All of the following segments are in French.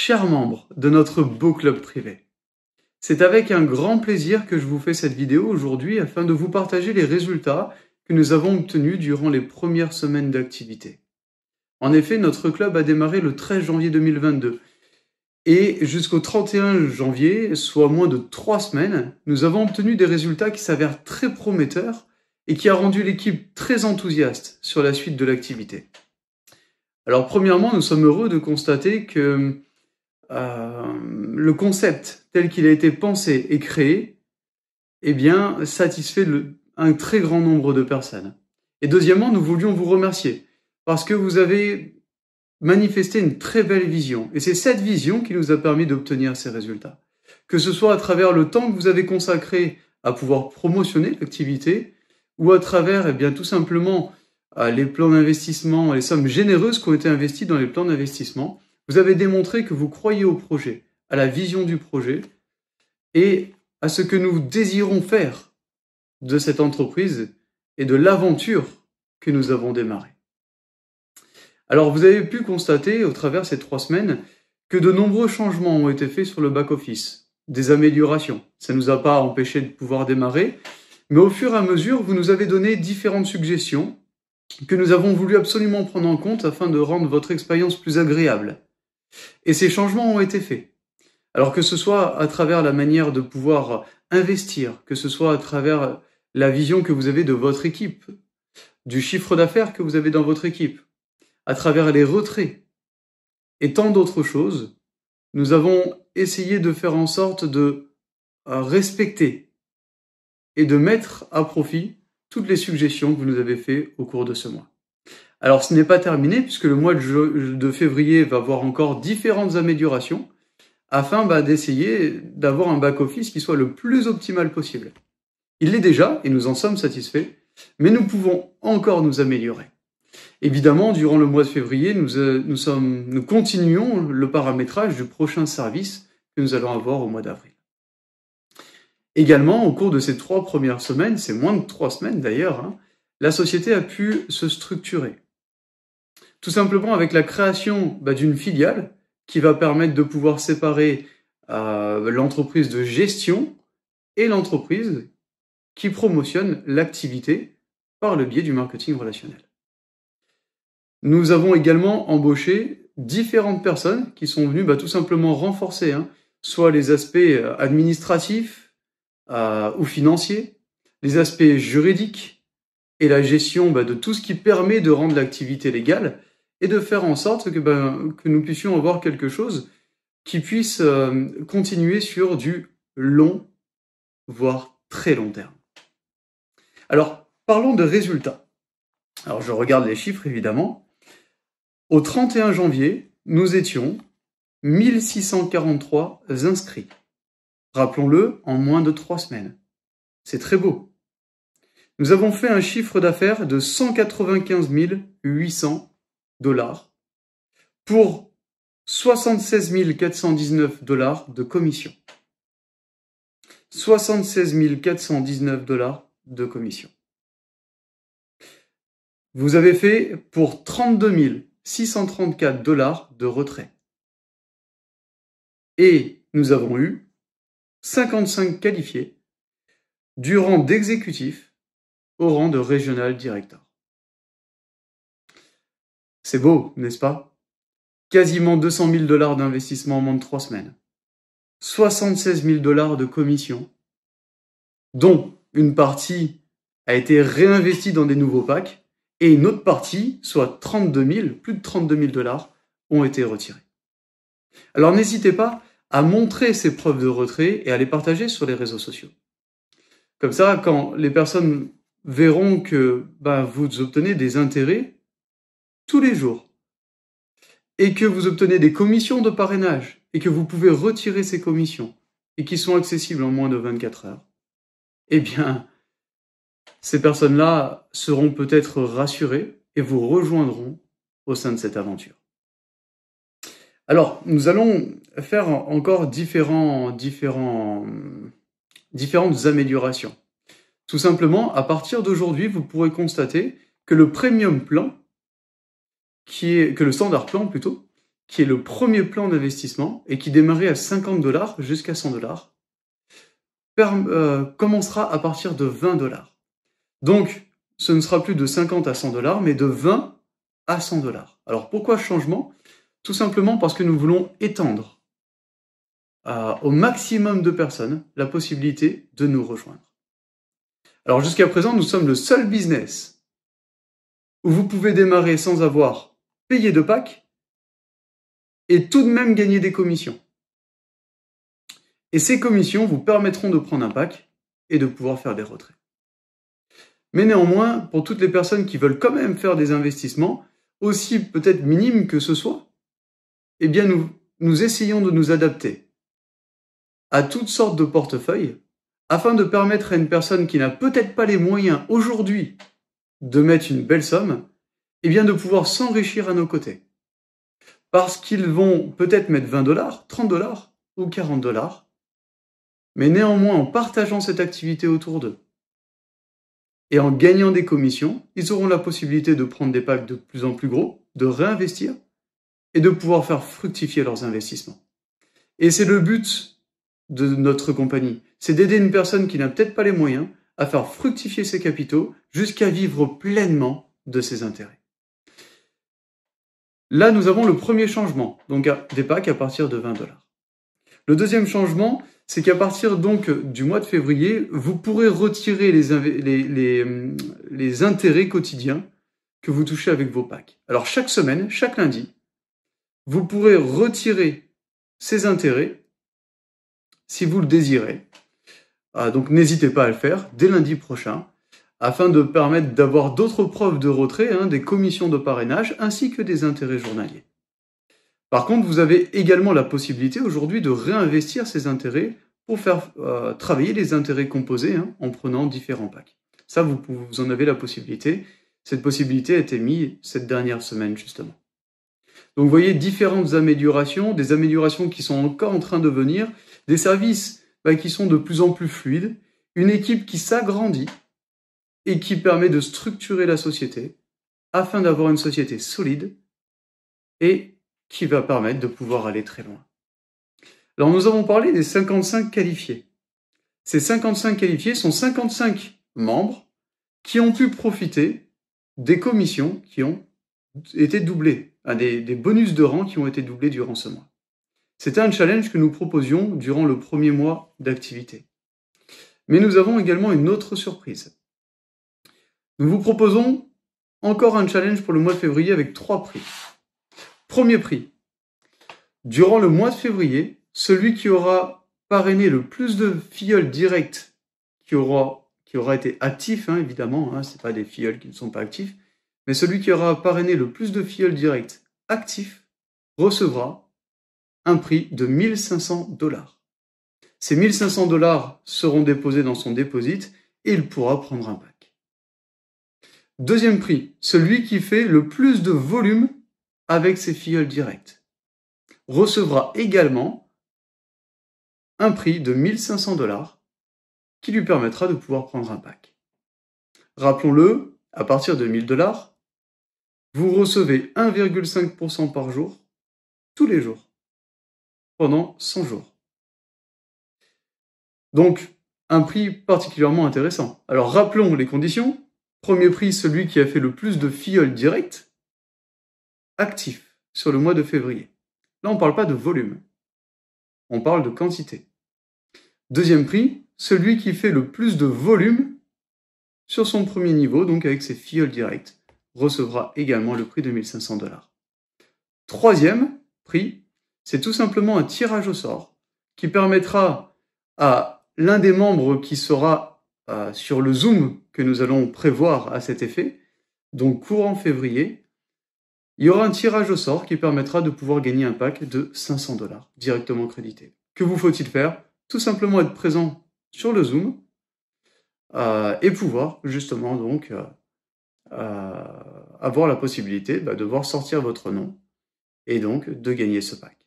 chers membres de notre beau club privé. C'est avec un grand plaisir que je vous fais cette vidéo aujourd'hui afin de vous partager les résultats que nous avons obtenus durant les premières semaines d'activité. En effet, notre club a démarré le 13 janvier 2022 et jusqu'au 31 janvier, soit moins de 3 semaines, nous avons obtenu des résultats qui s'avèrent très prometteurs et qui a rendu l'équipe très enthousiaste sur la suite de l'activité. Alors premièrement, nous sommes heureux de constater que le concept tel qu'il a été pensé et créé, satisfait un très grand nombre de personnes. Et deuxièmement, nous voulions vous remercier parce que vous avez manifesté une très belle vision. Et c'est cette vision qui nous a permis d'obtenir ces résultats. Que ce soit à travers le temps que vous avez consacré à pouvoir promotionner l'activité ou à travers, tout simplement, les plans d'investissement, les sommes généreuses qui ont été investies dans les plans d'investissement, vous avez démontré que vous croyez au projet, à la vision du projet et à ce que nous désirons faire de cette entreprise et de l'aventure que nous avons démarrée. Alors vous avez pu constater au travers de ces 3 semaines que de nombreux changements ont été faits sur le back-office, des améliorations. Ça ne nous a pas empêché de pouvoir démarrer, mais au fur et à mesure, vous nous avez donné différentes suggestions que nous avons voulu absolument prendre en compte afin de rendre votre expérience plus agréable. Et ces changements ont été faits. Alors que ce soit à travers la manière de pouvoir investir, que ce soit à travers la vision que vous avez de votre équipe, du chiffre d'affaires que vous avez dans votre équipe, à travers les retraits et tant d'autres choses, nous avons essayé de faire en sorte de respecter et de mettre à profit toutes les suggestions que vous nous avez faites au cours de ce mois. Alors ce n'est pas terminé puisque le mois de février va avoir encore différentes améliorations afin d'essayer d'avoir un back-office qui soit le plus optimal possible. Il l'est déjà et nous en sommes satisfaits, mais nous pouvons encore nous améliorer. Évidemment, durant le mois de février, nous continuons le paramétrage du prochain service que nous allons avoir au mois d'avril. Également, au cours de ces 3 premières semaines, c'est moins de 3 semaines d'ailleurs, la société a pu se structurer. Tout simplement avec la création d'une filiale qui va permettre de pouvoir séparer l'entreprise de gestion et l'entreprise qui promotionne l'activité par le biais du marketing relationnel. Nous avons également embauché différentes personnes qui sont venues tout simplement renforcer soit les aspects administratifs ou financiers, les aspects juridiques et la gestion de tout ce qui permet de rendre l'activité légale et de faire en sorte que nous puissions avoir quelque chose qui puisse continuer sur du long, voire très long terme. Alors, parlons de résultats. Alors, je regarde les chiffres, évidemment. Au 31 janvier, nous étions 1643 inscrits. Rappelons-le, en moins de 3 semaines. C'est très beau. Nous avons fait un chiffre d'affaires de 195 800 $ pour 76 419 $ de commission. 76 419 $ de commission. Vous avez fait pour 32 634 $ de retrait. Et nous avons eu 55 qualifiés du rang d'exécutif au rang de régional directeur. C'est beau, n'est-ce pas? Quasiment 200 000 $ d'investissement en moins de 3 semaines. 76 000 $ de commission, dont une partie a été réinvestie dans des nouveaux packs et une autre partie, soit plus de 32 000 $, ont été retirés. Alors n'hésitez pas à montrer ces preuves de retrait et à les partager sur les réseaux sociaux. Comme ça, quand les personnes verront que vous obtenez des intérêts tous les jours et que vous obtenez des commissions de parrainage et que vous pouvez retirer ces commissions et qui sont accessibles en moins de 24 heures, ces personnes-là seront peut-être rassurées et vous rejoindront au sein de cette aventure. Alors, nous allons faire encore différentes améliorations. Tout simplement, à partir d'aujourd'hui, vous pourrez constater que le Premium Plan, que le Standard Plan plutôt, qui est le premier plan d'investissement et qui démarrait à 50 $ jusqu'à 100 $, commencera à partir de 20 $. Donc, ce ne sera plus de 50 à 100 $, mais de 20 à 100 $. Alors, pourquoi ce changement? Tout simplement parce que nous voulons étendre au maximum de personnes la possibilité de nous rejoindre. Alors, jusqu'à présent, nous sommes le seul business où vous pouvez démarrer sans avoir payé de pack et tout de même gagner des commissions. Et ces commissions vous permettront de prendre un pack et de pouvoir faire des retraits. Mais néanmoins, pour toutes les personnes qui veulent quand même faire des investissements, aussi peut-être minimes que ce soit, eh bien nous essayons de nous adapter à toutes sortes de portefeuilles afin de permettre à une personne qui n'a peut-être pas les moyens aujourd'hui de mettre une belle somme, eh bien de pouvoir s'enrichir à nos côtés. Parce qu'ils vont peut-être mettre 20 $, 30 $ ou 40 $, mais néanmoins en partageant cette activité autour d'eux et en gagnant des commissions, ils auront la possibilité de prendre des packs de plus en plus gros, de réinvestir et de pouvoir faire fructifier leurs investissements. Et c'est le but de notre compagnie, c'est d'aider une personne qui n'a peut-être pas les moyens à faire fructifier ses capitaux jusqu'à vivre pleinement de ses intérêts. Là, nous avons le premier changement, donc des packs à partir de 20 $. Le deuxième changement, c'est qu'à partir donc du mois de février, vous pourrez retirer les intérêts quotidiens que vous touchez avec vos packs. Alors chaque semaine, chaque lundi, vous pourrez retirer ces intérêts si vous le désirez. Donc n'hésitez pas à le faire dès lundi prochain, afin de permettre d'avoir d'autres preuves de retrait, des commissions de parrainage, ainsi que des intérêts journaliers. Par contre, vous avez également la possibilité aujourd'hui de réinvestir ces intérêts pour faire travailler les intérêts composés en prenant différents packs. Ça, vous en avez la possibilité. Cette possibilité a été mise cette dernière semaine, justement. Donc, vous voyez différentes améliorations, des améliorations qui sont encore en train de venir, des services qui sont de plus en plus fluides, une équipe qui s'agrandit et qui permet de structurer la société afin d'avoir une société solide et qui va permettre de pouvoir aller très loin. Alors nous avons parlé des 55 qualifiés. Ces 55 qualifiés sont 55 membres qui ont pu profiter des commissions qui ont été doublées, des bonus de rang qui ont été doublés durant ce mois. C'était un challenge que nous proposions durant le premier mois d'activité. Mais nous avons également une autre surprise. Nous vous proposons encore un challenge pour le mois de février avec 3 prix. Premier prix. Durant le mois de février, celui qui aura parrainé le plus de filleuls directs qui aura été actif, évidemment, ce n'est pas des filleuls qui ne sont pas actifs, mais celui qui aura parrainé le plus de filleuls directs actifs recevra un prix de 1 500 $. Ces 1 500 $ seront déposés dans son déposit et il pourra prendre un pack. Deuxième prix, celui qui fait le plus de volume avec ses filleuls directs recevra également un prix de 1 500 $ qui lui permettra de pouvoir prendre un pack. Rappelons-le, à partir de 1 000 $, vous recevez 1,5% par jour, tous les jours, pendant 100 jours. Donc, un prix particulièrement intéressant. Alors, rappelons les conditions. Premier prix, celui qui a fait le plus de filleuls directs actifs sur le mois de février. Là, on ne parle pas de volume, on parle de quantité. Deuxième prix, celui qui fait le plus de volume sur son premier niveau, donc avec ses filleuls directs, recevra également le prix de 1 500 $. Troisième prix, c'est tout simplement un tirage au sort qui permettra à l'un des membres qui sera sur le Zoom que nous allons prévoir à cet effet, donc courant février, il y aura un tirage au sort qui permettra de pouvoir gagner un pack de 500 $ directement crédité. Que vous faut-il faire? Tout simplement être présent sur le Zoom et pouvoir justement donc avoir la possibilité de voir sortir votre nom et donc de gagner ce pack.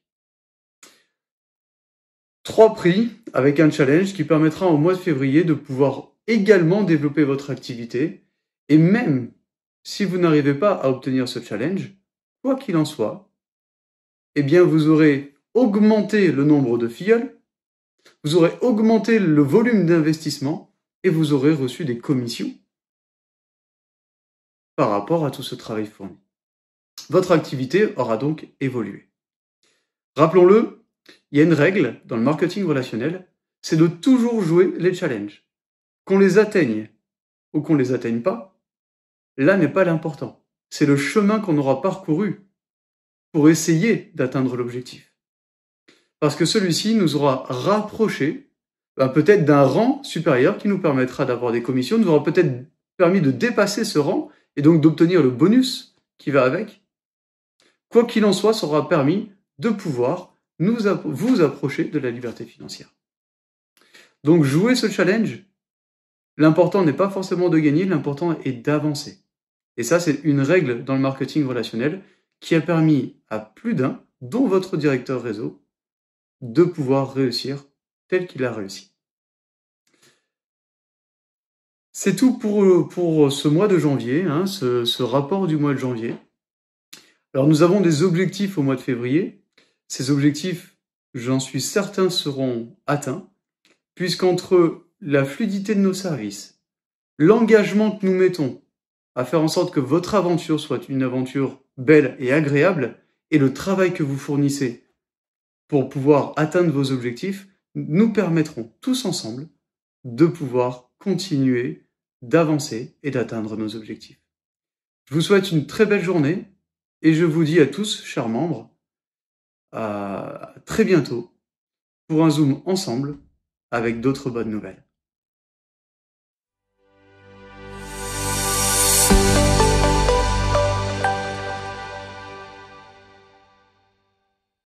3 prix avec un challenge qui permettra au mois de février de pouvoir également développer votre activité et même si vous n'arrivez pas à obtenir ce challenge, quoi qu'il en soit, eh bien, vous aurez augmenté le nombre de filleuls, vous aurez augmenté le volume d'investissement et vous aurez reçu des commissions par rapport à tout ce travail fourni. Votre activité aura donc évolué. Rappelons-le, il y a une règle dans le marketing relationnel, c'est de toujours jouer les challenges. Qu'on les atteigne ou qu'on ne les atteigne pas, là n'est pas l'important. C'est le chemin qu'on aura parcouru pour essayer d'atteindre l'objectif. Parce que celui-ci nous aura rapprochés peut-être d'un rang supérieur qui nous permettra d'avoir des commissions, nous aura peut-être permis de dépasser ce rang et donc d'obtenir le bonus qui va avec. Quoi qu'il en soit, ça aura permis de pouvoir vous approcher de la liberté financière. Donc jouer ce challenge, l'important n'est pas forcément de gagner, l'important est d'avancer. Et ça, c'est une règle dans le marketing relationnel qui a permis à plus d'un, dont votre directeur réseau, de pouvoir réussir tel qu'il a réussi. C'est tout pour ce mois de janvier, ce rapport du mois de janvier. Alors nous avons des objectifs au mois de février. Ces objectifs, j'en suis certain, seront atteints, puisqu'entre la fluidité de nos services, l'engagement que nous mettons à faire en sorte que votre aventure soit une aventure belle et agréable, et le travail que vous fournissez pour pouvoir atteindre vos objectifs, nous permettront tous ensemble de pouvoir continuer d'avancer et d'atteindre nos objectifs. Je vous souhaite une très belle journée et je vous dis à tous, chers membres, à très bientôt pour un Zoom ensemble avec d'autres bonnes nouvelles.